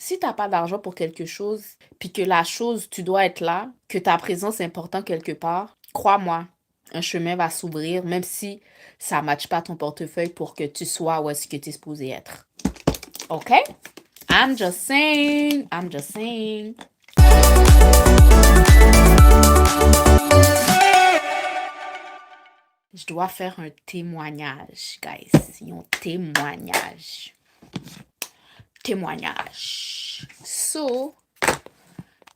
Si t'as pas d'argent pour quelque chose, puis que la chose, tu dois être là, que ta présence est importante quelque part, crois-moi, un chemin va s'ouvrir, même si ça ne matche pas ton portefeuille pour que tu sois où est-ce que tu es supposé être. OK? I'm just saying. I'm just saying. Je dois faire un témoignage, guys. Un témoignage. Témoignage. So,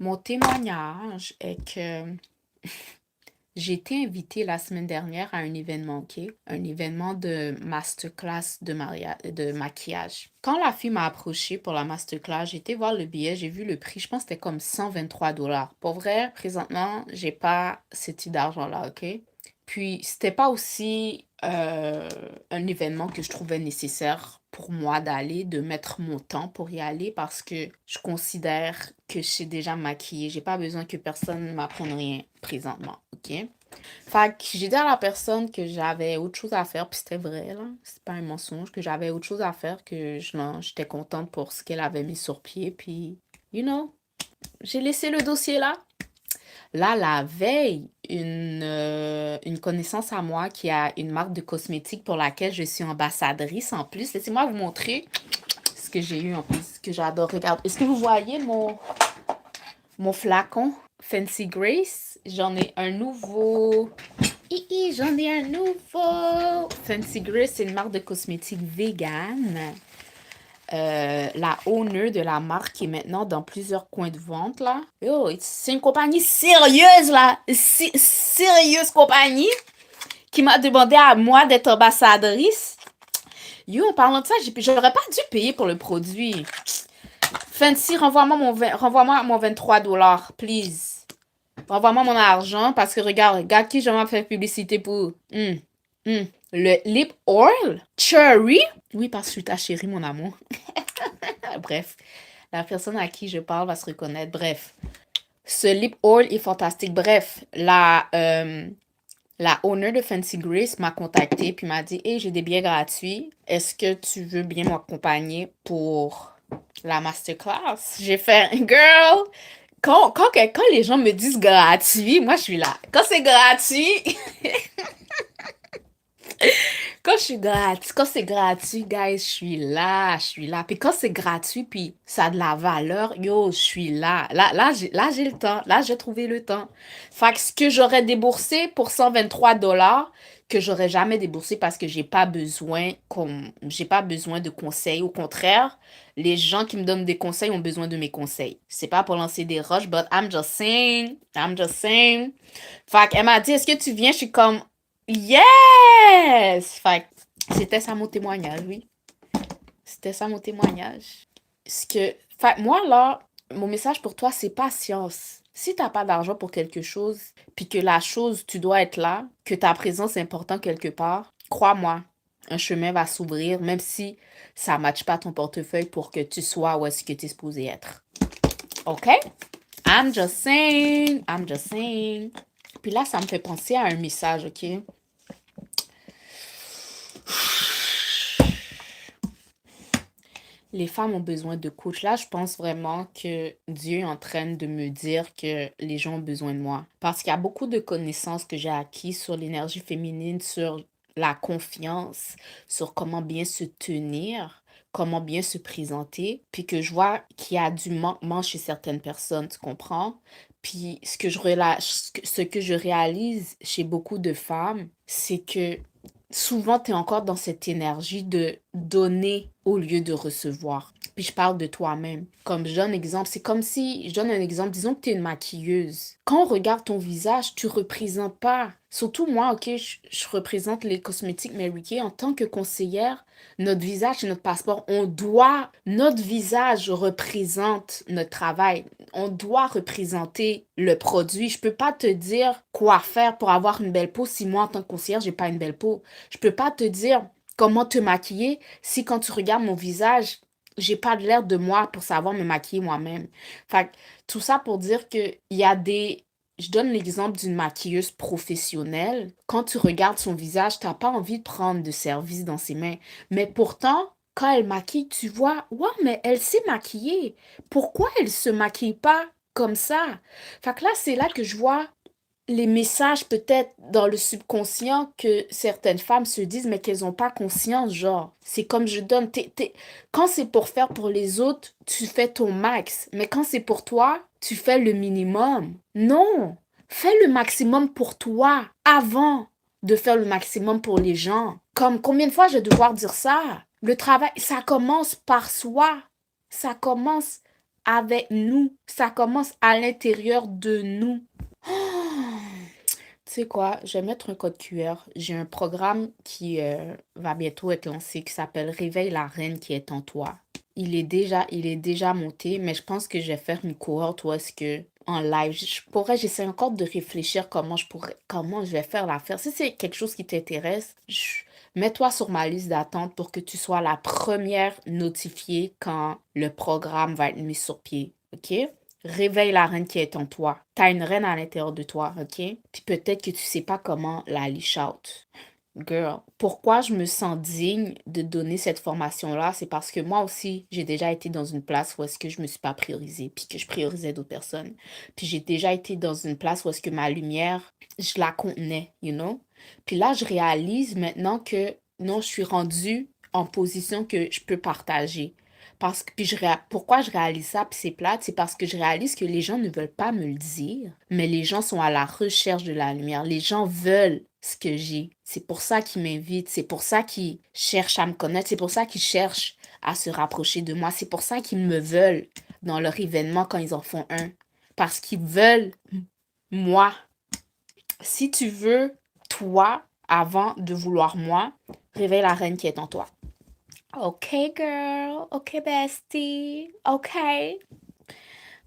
mon témoignage est que j'ai été invitée la semaine dernière à un événement, OK? Un événement de masterclass de maquillage. Quand la fille m'a approchée pour la masterclass, j'ai été voir le billet, j'ai vu le prix, je pense que c'était comme 123 dollars. Pour vrai, présentement, j'ai pas ce type d'argent-là, OK? Puis, c'était pas aussi un événement que je trouvais nécessaire pour moi d'aller, de mettre mon temps pour y aller parce que je considère que je sais déjà me maquiller. J'ai pas besoin que personne m'apprenne rien présentement, OK? Fait que j'ai dit à la personne que j'avais autre chose à faire, puis c'était vrai, là. C'est pas un mensonge, que j'avais autre chose à faire, que j'étais contente pour ce qu'elle avait mis sur pied, puis, you know, j'ai laissé le dossier là. Là, la veille, une connaissance à moi qui a une marque de cosmétiques pour laquelle je suis ambassadrice en plus. Laissez-moi vous montrer ce que j'ai eu en plus, ce que j'adore. Regarde, est-ce que vous voyez mon flacon Fancy Grace? J'en ai un nouveau. J'en ai un nouveau. Fancy Grace, c'est une marque de cosmétiques vegan. La owner de la marque est maintenant dans plusieurs coins de vente, là. Yo, c'est une compagnie sérieuse, là. Sérieuse compagnie qui m'a demandé à moi d'être ambassadrice. Yo, en parlant de ça, j'aurais pas dû payer pour le produit. Fancy, renvoie-moi mon 23 dollars, please. Renvoie-moi mon argent parce que regarde qui je vais faire publicité pour. Le lip oil cherry. Oui, parce que je suis ta chérie, mon amour. Bref, la personne à qui je parle va se reconnaître. Bref, ce lip oil est fantastique. Bref, la owner de Fancy Grace m'a contacté puis m'a dit, hey, j'ai des billets gratuits. Est-ce que tu veux bien m'accompagner pour la masterclass? J'ai fait, girl, quand les gens me disent gratuit, moi je suis là. Quand c'est gratuit, quand c'est gratuit, guys, je suis là. Puis quand c'est gratuit, puis ça a de la valeur, yo, je suis là. Là, j'ai le temps. Là, j'ai trouvé le temps. Fait que ce que j'aurais déboursé pour 123 dollars, que j'aurais jamais déboursé parce que j'ai pas besoin de conseils. Au contraire, les gens qui me donnent des conseils ont besoin de mes conseils. C'est pas pour lancer des roches, but I'm just saying. I'm just saying. Fait qu'elle m'a dit, est-ce que tu viens? Je suis comme, yes! Fait que c'était ça mon témoignage, oui. C'était ça mon témoignage. Fait que moi, là, mon message pour toi, c'est patience. Si t'as pas d'argent pour quelque chose, puis que la chose, tu dois être là, que ta présence est importante quelque part, crois-moi, un chemin va s'ouvrir, même si ça ne matche pas ton portefeuille pour que tu sois où est-ce que tu es supposé être. OK? I'm just saying. I'm just saying. Puis là, ça me fait penser à un message, OK? Les femmes ont besoin de coach. Là, je pense vraiment que Dieu est en train de me dire que les gens ont besoin de moi. Parce qu'il y a beaucoup de connaissances que j'ai acquises sur l'énergie féminine, sur la confiance, sur comment bien se tenir, comment bien se présenter. Puis que je vois qu'il y a du manquement chez certaines personnes, tu comprends? Puis ce que je réalise chez beaucoup de femmes, c'est que souvent, tu es encore dans cette énergie de donner au lieu de recevoir. Puis je parle de toi-même. Comme je donne un exemple, c'est comme si, je donne un exemple, disons que tu es une maquilleuse. Quand on regarde ton visage, tu représentes pas. Surtout moi, ok, je représente les cosmétiques Mary Kay en tant que conseillère. Notre visage, c'est notre passeport. Notre visage représente notre travail. On doit représenter le produit. Je peux pas te dire quoi faire pour avoir une belle peau si moi, en tant que conseillère, j'ai pas une belle peau. Je peux pas te dire comment te maquiller si quand tu regardes mon visage, j'ai pas de l'air de moi pour savoir me maquiller moi-même. Fait que tout ça pour dire que il y a des... Je donne l'exemple d'une maquilleuse professionnelle. Quand tu regardes son visage, t'as pas envie de prendre de service dans ses mains. Mais pourtant, quand elle maquille, tu vois, ouais, mais elle s'est maquillée. Pourquoi elle se maquille pas comme ça? Fait que là, c'est là que je vois les messages peut-être dans le subconscient que certaines femmes se disent, mais qu'elles n'ont pas conscience, genre. C'est comme je donne, quand c'est pour faire pour les autres, tu fais ton max. Mais quand c'est pour toi, tu fais le minimum. Non, fais le maximum pour toi avant de faire le maximum pour les gens. Comme combien de fois je vais devoir dire ça? Le travail, ça commence par soi. Ça commence avec nous. Ça commence à l'intérieur de nous. Tu sais quoi, je vais mettre un code QR. J'ai un programme qui va bientôt être lancé qui s'appelle Réveille la reine qui est en toi. Il est déjà monté, mais je pense que je vais faire une cohorte où est-ce que en live, j'essaie encore de réfléchir comment je vais faire l'affaire. Si c'est quelque chose qui t'intéresse, mets-toi sur ma liste d'attente pour que tu sois la première notifiée quand le programme va être mis sur pied. OK? Réveille la reine qui est en toi. T'as une reine à l'intérieur de toi, OK? Puis peut-être que tu sais pas comment la leash out. Girl, pourquoi je me sens digne de donner cette formation-là? C'est parce que moi aussi, j'ai déjà été dans une place où est-ce que je me suis pas priorisée, puis que je priorisais d'autres personnes. Puis j'ai déjà été dans une place où est-ce que ma lumière, je la contenais, you know? Puis là, je réalise maintenant que non, je suis rendue en position que je peux partager. Parce que, pourquoi je réalise ça, puis c'est plate, c'est parce que je réalise que les gens ne veulent pas me le dire, mais les gens sont à la recherche de la lumière. Les gens veulent ce que j'ai. C'est pour ça qu'ils m'invitent, c'est pour ça qu'ils cherchent à me connaître, c'est pour ça qu'ils cherchent à se rapprocher de moi, c'est pour ça qu'ils me veulent dans leur événement quand ils en font un. Parce qu'ils veulent moi. Si tu veux toi avant de vouloir moi, réveille la reine qui est en toi. OK, girl. OK, bestie. OK.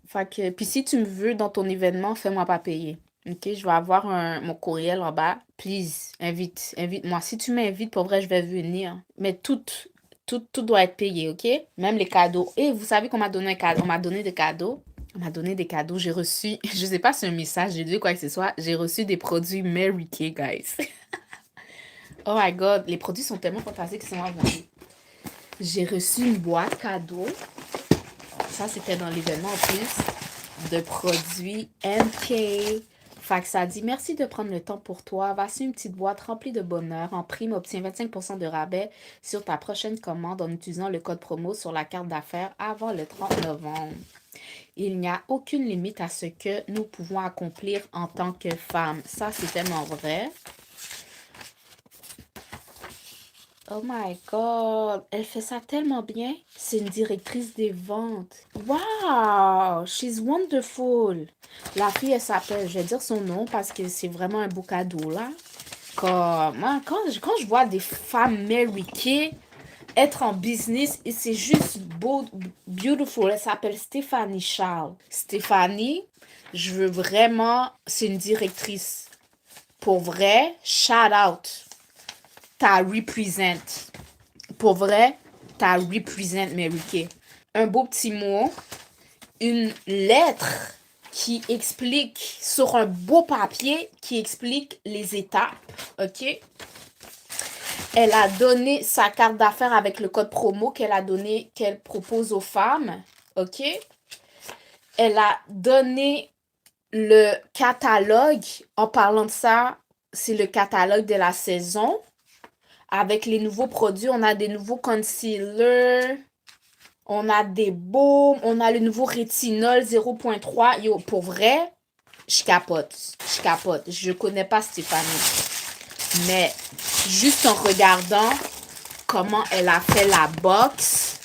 Fait que, puis si tu me veux dans ton événement, fais-moi pas payer. OK, je vais avoir mon courriel en bas. Please, invite-moi. Si tu m'invites, pour vrai, je vais venir. Mais tout doit être payé, OK? Même les cadeaux. Et vous savez qu'on m'a donné un cadeau. On m'a donné des cadeaux. On m'a donné des cadeaux. J'ai reçu, je sais pas si c'est un message, j'ai dit quoi que ce soit. J'ai reçu des produits Mary Kay, guys. Oh my God, les produits sont tellement fantastiques qu'ils sont vendus. J'ai reçu une boîte cadeau. Ça, c'était dans l'événement en plus de produits MK. Fait que ça dit merci de prendre le temps pour toi. Voici une petite boîte remplie de bonheur. En prime, obtiens 25% de rabais sur ta prochaine commande en utilisant le code promo sur la carte d'affaires avant le 30 novembre. Il n'y a aucune limite à ce que nous pouvons accomplir en tant que femmes. Ça, c'est tellement vrai. Oh my God, elle fait ça tellement bien. C'est une directrice des ventes. Wow, she's wonderful. La fille, elle s'appelle, je vais dire son nom parce que c'est vraiment un beau cadeau là. Moi, quand je vois des femmes Mary Kay être en business, et c'est juste beau, beautiful. Elle s'appelle Stéphanie Charles. Stéphanie, je veux vraiment, c'est une directrice. Pour vrai, shout out. T'as represent. Pour vrai, t'as represent Mary Kay. Un beau petit mot, une lettre qui explique sur un beau papier qui explique les étapes, OK? Elle a donné sa carte d'affaires avec le code promo qu'elle propose aux femmes, OK? Elle a donné le catalogue. En parlant de ça, c'est le catalogue de la saison. Avec les nouveaux produits, on a des nouveaux concealers, on a des baumes, on a le nouveau rétinol 0.3. Yo, pour vrai, je capote. Je capote. Je connais pas Stéphanie. Mais juste en regardant comment elle a fait la box,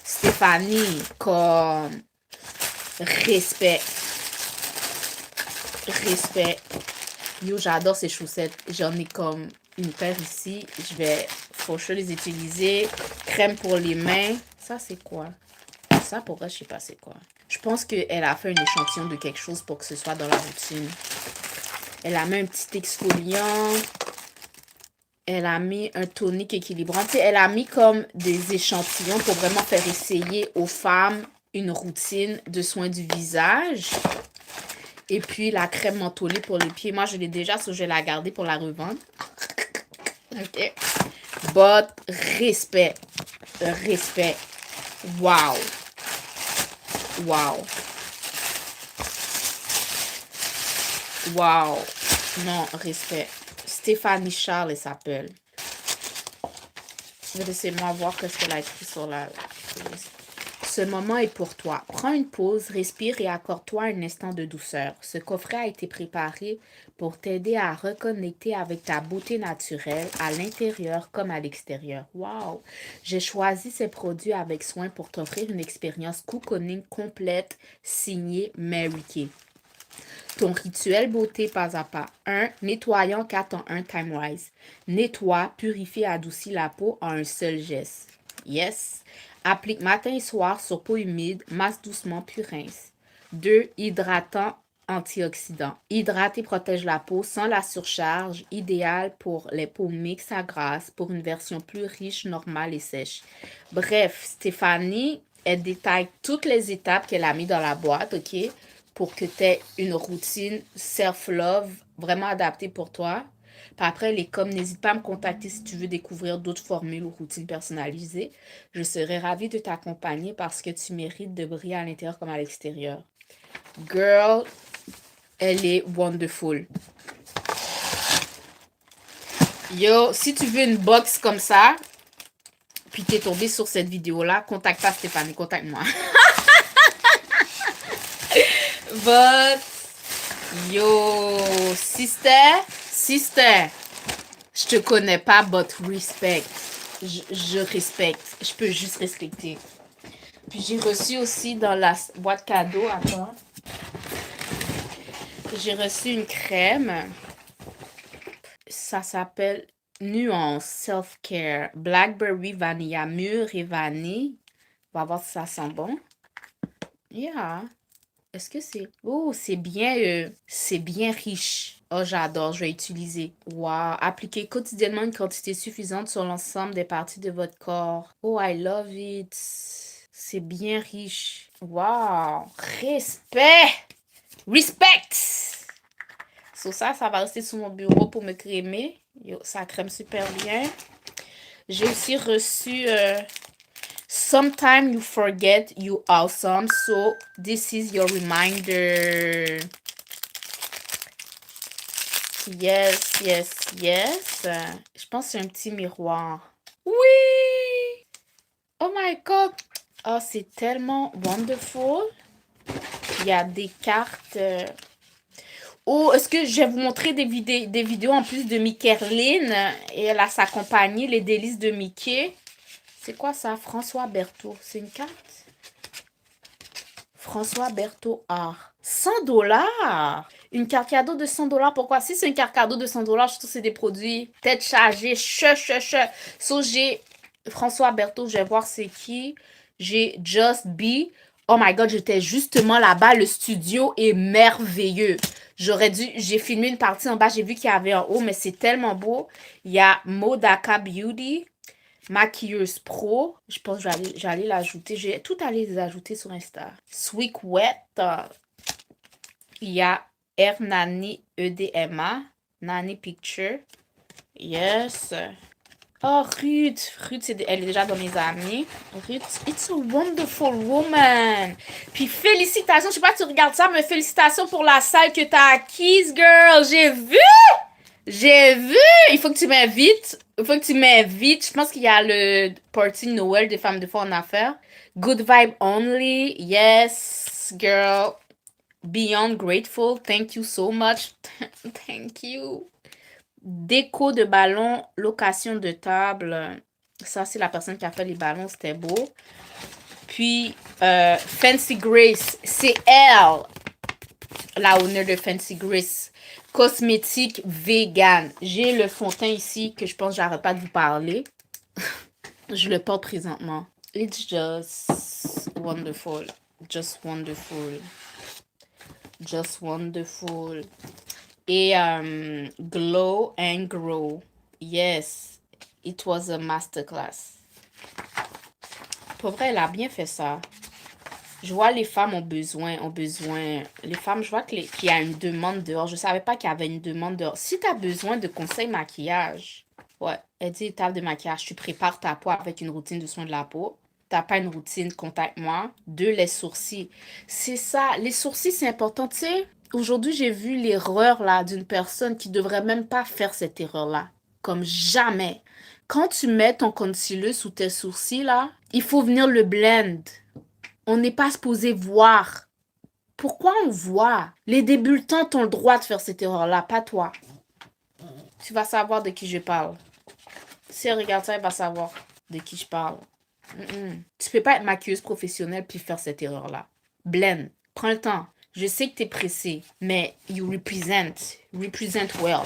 Stéphanie, comme respect. Respect. Yo, j'adore ces chaussettes. J'en ai comme une paire ici. Je vais for sure les utiliser. Crème pour les mains. Ça, c'est quoi? Ça, pour vrai, je sais pas c'est quoi. Je pense qu'elle a fait un échantillon de quelque chose pour que ce soit dans la routine. Elle a mis un petit exfoliant. Elle a mis un tonique équilibrant. Tu sais, elle a mis comme des échantillons pour vraiment faire essayer aux femmes une routine de soins du visage. Et puis, la crème mentholée pour les pieds. Moi, je l'ai déjà, je vais la garder pour la revendre. OK? But respect. Respect. Wow. Wow. Wow. Non, respect. Stéphanie Charles, elle s'appelle. Laissez-moi voir qu'est-ce qu'elle a écrit sur la liste. Ce moment est pour toi. Prends une pause, respire et accorde-toi un instant de douceur. Ce coffret a été préparé pour t'aider à reconnecter avec ta beauté naturelle à l'intérieur comme à l'extérieur. Wow! J'ai choisi ces produits avec soin pour t'offrir une expérience cocooning complète signée Mary Kay. Ton rituel beauté pas à pas. 1. Nettoyant 4 en 1 Time-Wise. Nettoie, purifie et adoucit la peau en un seul geste. Yes. Applique matin et soir sur peau humide, masse doucement puis rince. 2. Hydratant antioxydant. Hydrate et protège la peau sans la surcharge, idéal pour les peaux mixtes à grasses pour une version plus riche, normale et sèche. Bref, Stéphanie, elle détaille toutes les étapes qu'elle a mis dans la boîte, ok? Pour que tu aies une routine self-love vraiment adaptée pour toi. Puis après, les coms, n'hésite pas à me contacter si tu veux découvrir d'autres formules ou routines personnalisées. Je serais ravie de t'accompagner parce que tu mérites de briller à l'intérieur comme à l'extérieur. Girl, elle est wonderful. Yo, si tu veux une box comme ça, puis t'es tombé sur cette vidéo-là, contacte pas Stéphanie, contacte-moi. But, yo, sister, je te connais pas, but respect. Je respecte. Je peux juste respecter. Puis j'ai reçu aussi dans la boîte cadeau, attends. J'ai reçu une crème. Ça s'appelle Nuance Self-Care. Blackberry Vanilla Mûre et vanille. On va voir si ça sent bon. Yeah. Est-ce que c'est... Oh, c'est bien riche. Oh, j'adore, je vais utiliser. Wow. Appliquez quotidiennement une quantité suffisante sur l'ensemble des parties de votre corps. Oh, I love it. C'est bien riche. Wow. Respect. Respect. Sur ça va rester sur mon bureau pour me crémer. Yo, ça crème super bien. J'ai aussi reçu... Sometimes you forget you awesome, so this is your reminder. Yes, yes, yes. Je pense que c'est un petit miroir. Oui! Oh my God! Oh, c'est tellement wonderful. Il y a des cartes. Oh, est-ce que je vais vous montrer des vidéos en plus de Mickerline et elle a sa compagnie, Les Délices de Mickey. C'est quoi ça? François Berthaud. C'est une carte? François Berthaud Art. 100 $. Une carte cadeau de 100 $. Pourquoi? Si c'est une carte cadeau de 100 $, je trouve que c'est des produits tête chargée. So, j'ai François Berthaud, je vais voir c'est qui. J'ai Just Be. Oh my God, j'étais justement là-bas. Le studio est merveilleux. J'ai filmé une partie en bas. J'ai vu qu'il y avait en haut, mais c'est tellement beau. Il y a Modaka Beauty. Maquilleuse Pro. Je pense que j'allais l'ajouter. J'ai tout allé les ajouter sur Insta. Sweet Wet. Il y a Nani EDMA. Nani Picture. Yes. Oh, Ruth. Ruth, elle est déjà dans mes amis. Ruth, it's a wonderful woman. Puis félicitations. Je sais pas si tu regardes ça, mais félicitations pour la salle que t'as acquise, girl. J'ai vu. Il faut que tu m'invites. Je pense qu'il y a le party Noël des femmes de foi en affaires. Good vibe only. Yes, girl. Beyond grateful. Thank you so much. Thank you. Déco de ballon, location de table. Ça, c'est la personne qui a fait les ballons. C'était beau. Puis, Fancy Grace. C'est elle, la honneur de Fancy Grace. Cosmétique vegan. J'ai le fond de teint ici que je pense que j'arrête pas de vous parler. Je le porte présentement. It's just wonderful. Just wonderful. Just wonderful. Et Glow and Grow. Yes. It was a masterclass. Pour vrai, elle a bien fait ça. Je vois les femmes ont besoin. Les femmes, je vois qu'il y a une demande dehors. Je savais pas qu'il y avait une demande dehors. Si tu as besoin de conseils maquillage, Ouais, elle dit étape de maquillage. Tu prépares ta peau avec une routine de soins de la peau. T'as pas une routine, contacte-moi. Deux, les sourcils. C'est ça, les sourcils, c'est important. Tu sais, aujourd'hui, j'ai vu l'erreur là d'une personne qui devrait même pas faire cette erreur-là. Comme jamais. Quand tu mets ton concealer sous tes sourcils là, il faut venir le blend. On n'est pas supposé voir. Pourquoi on voit? Les débutants ont le droit de faire cette erreur-là, pas toi. Tu vas savoir de qui je parle. Si elle regarde ça, elle va savoir de qui je parle. Tu peux pas être maquilleuse professionnelle puis faire cette erreur-là. Blend, prends le temps. Je sais que tu es pressé, mais you represent. Represent well.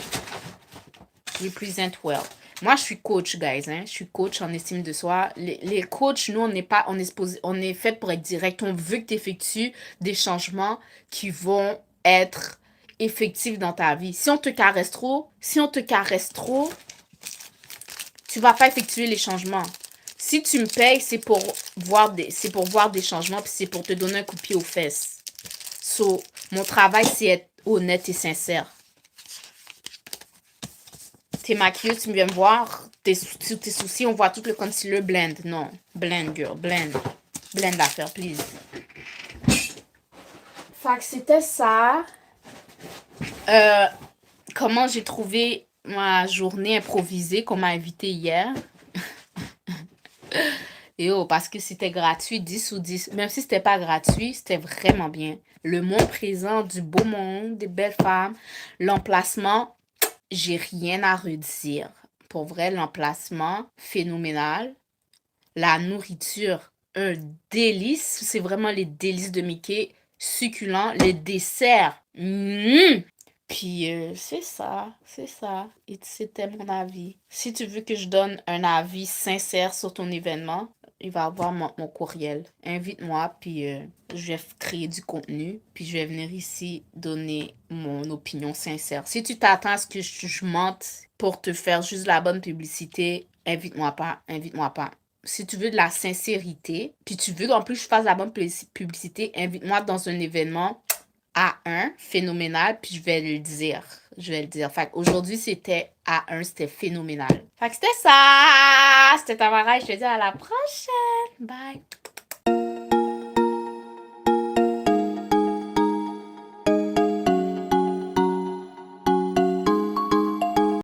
Represent well. Moi, je suis coach, guys. Hein? Je suis coach en estime de soi. Les coachs, nous, on n'est pas, on est fait pour être direct. On veut que tu effectues des changements qui vont être effectifs dans ta vie. Si on te caresse trop, tu vas pas effectuer les changements. Si tu me payes, c'est pour voir des changements, puis c'est pour te donner un coup de pied aux fesses. So, mon travail, c'est être honnête et sincère. T'es maquilleuse, tu viens me voir, tes soucis, on voit tout le concealer blend. Non, blend, girl, blend. Blend l'affaire, please. Fait que c'était ça. Comment j'ai trouvé ma journée improvisée qu'on m'a invitée hier. Et oh, parce que c'était gratuit, 10 ou 10. Même si c'était pas gratuit, c'était vraiment bien. Le monde présent, du beau monde, des belles femmes. L'emplacement, j'ai rien à redire. Pour vrai, l'emplacement, phénoménal. La nourriture, un délice. C'est vraiment les délices de Mickey. Succulent. Les desserts. Puis c'est ça, c'est ça. Et c'était mon avis. Si tu veux que je donne un avis sincère sur ton événement, il va avoir mon courriel. Invite-moi, puis je vais créer du contenu, puis je vais venir ici donner mon opinion sincère. Si tu t'attends à ce que je mente pour te faire juste la bonne publicité, invite-moi pas, invite-moi pas. Si tu veux de la sincérité, puis tu veux qu'en plus je fasse la bonne publicité, invite-moi dans un événement A1, phénoménal, puis je vais le dire. Je vais le dire. Fait qu'aujourd'hui, c'était A1, c'était phénoménal. Fait que c'était ça! C'était Tamara, je te dis à la prochaine! Bye!